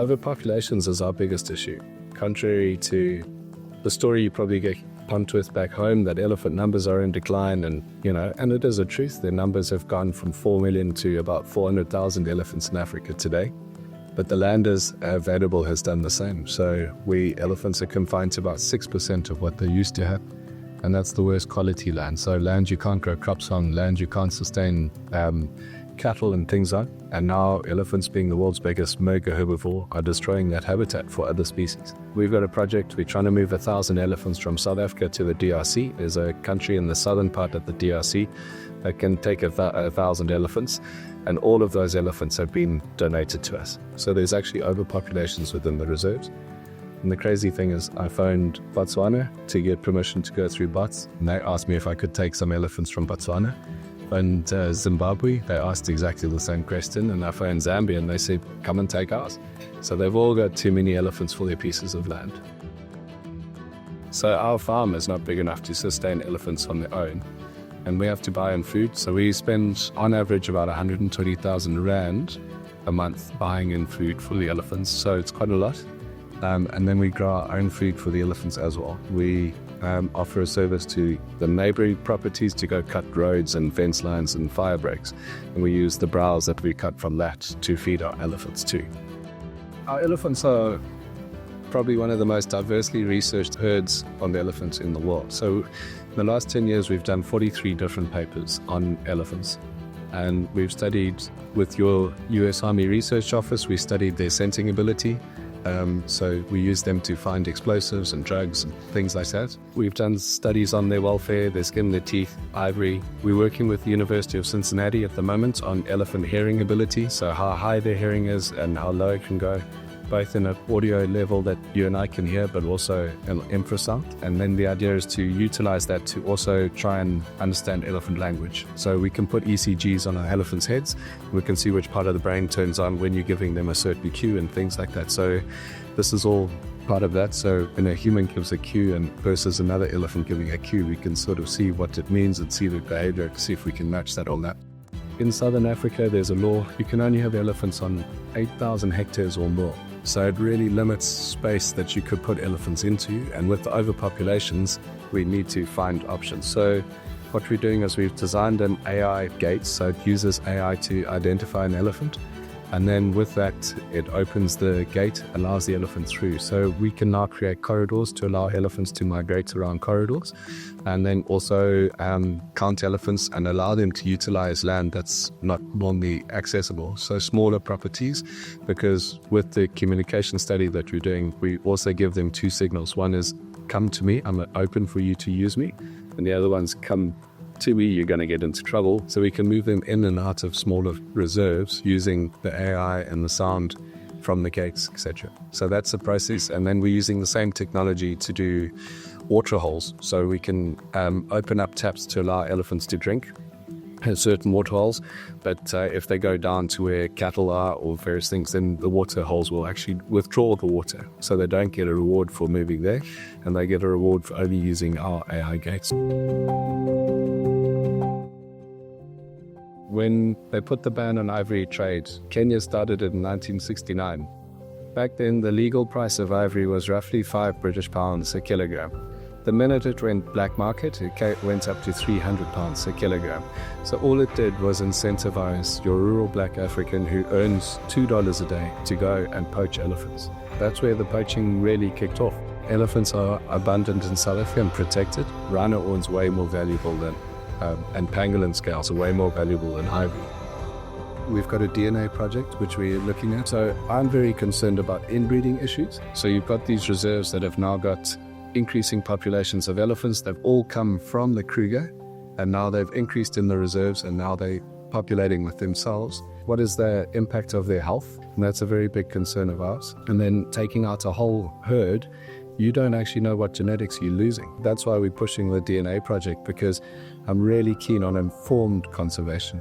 Overpopulations is our biggest issue. Contrary to the story you probably get pumped with back home, that elephant numbers are in decline, and it is a truth. Their numbers have gone from 4 million to about 400,000 elephants in Africa today. But the land available has done the same. So elephants are confined to about 6% of what they used to have. And that's the worst quality land. So land you can't grow crops on, land you can't sustain cattle and things on. And now elephants, being the world's biggest mega herbivore, are destroying that habitat for other species. We've got a project, we're trying to move 1,000 elephants from South Africa to the DRC. There's a country in the southern part of the DRC that can take 1,000 elephants, and all of those elephants have been donated to us. So there's actually overpopulations within the reserves. And the crazy thing is, I phoned Botswana to get permission to go through Bots, and they asked me if I could take some elephants from Botswana. And Zimbabwe, they asked exactly the same question, and I phoned Zambia and they said, come and take ours. So they've all got too many elephants for their pieces of land. So our farm is not big enough to sustain elephants on their own, and we have to buy in food. So we spend on average about 120,000 Rand a month buying in food for the elephants. So it's quite a lot. And then we grow our own food for the elephants as well. We offer a service to the neighboring properties to go cut roads and fence lines and fire breaks. And we use the browse that we cut from that to feed our elephants too. Our elephants are probably one of the most diversely researched herds on the elephants in the world. So in the last 10 years, we've done 43 different papers on elephants. And we've studied with your US Army Research Office, we studied their sensing ability. So we use them to find explosives and drugs and things like that. We've done studies on their welfare, their skin, their teeth, ivory. We're working with the University of Cincinnati at the moment on elephant hearing ability, so how high their hearing is and how low it can go, both in an audio level that you and I can hear, but also an infrasound. And then the idea is to utilize that to also try and understand elephant language. So we can put ECGs on our elephants' heads. We can see which part of the brain turns on when you're giving them a certain cue and things like that. So this is all part of that. So when a human gives a cue and versus another elephant giving a cue, we can sort of see what it means and see the behavior, see if we can match that or not. In Southern Africa, there's a law, you can only have elephants on 8,000 hectares or more. So it really limits space that you could put elephants into. And with the overpopulations, we need to find options. So what we're doing is we've designed an AI gate. So it uses AI to identify an elephant. And then with that, it opens the gate, allows the elephant through. So we can now create corridors to allow elephants to migrate around corridors, and then also count elephants and allow them to utilize land that's not normally accessible. So smaller properties, because with the communication study that we're doing, we also give them two signals. One is, come to me, I'm open for you to use me. And the other one's, come to me, you're going to get into trouble. So we can move them in and out of smaller reserves using the AI and the sound from the gates, etc. So that's the process. And then we're using the same technology to do water holes. So we can open up taps to allow elephants to drink in certain water holes. But if they go down to where cattle are or various things, then the water holes will actually withdraw the water. So they don't get a reward for moving there, and they get a reward for only using our AI gates. When they put the ban on ivory trade, Kenya started it in 1969. Back then, the legal price of ivory was roughly £5 a kilogram. The minute it went black market, it went up to £300 a kilogram. So all it did was incentivize your rural black African who earns $2 a day to go and poach elephants. That's where the poaching really kicked off. Elephants are abundant in South Africa and protected. Rhino horn's way more valuable than and pangolin scales are way more valuable than ivory. We've got a DNA project which we're looking at. So I'm very concerned about inbreeding issues. So you've got these reserves that have now got increasing populations of elephants. They've all come from the Kruger, and now they've increased in the reserves, and now they're populating with themselves. What is the impact of their health? And that's a very big concern of ours. And then taking out a whole herd, you don't actually know what genetics you're losing. That's why we're pushing the DNA project, because I'm really keen on informed conservation.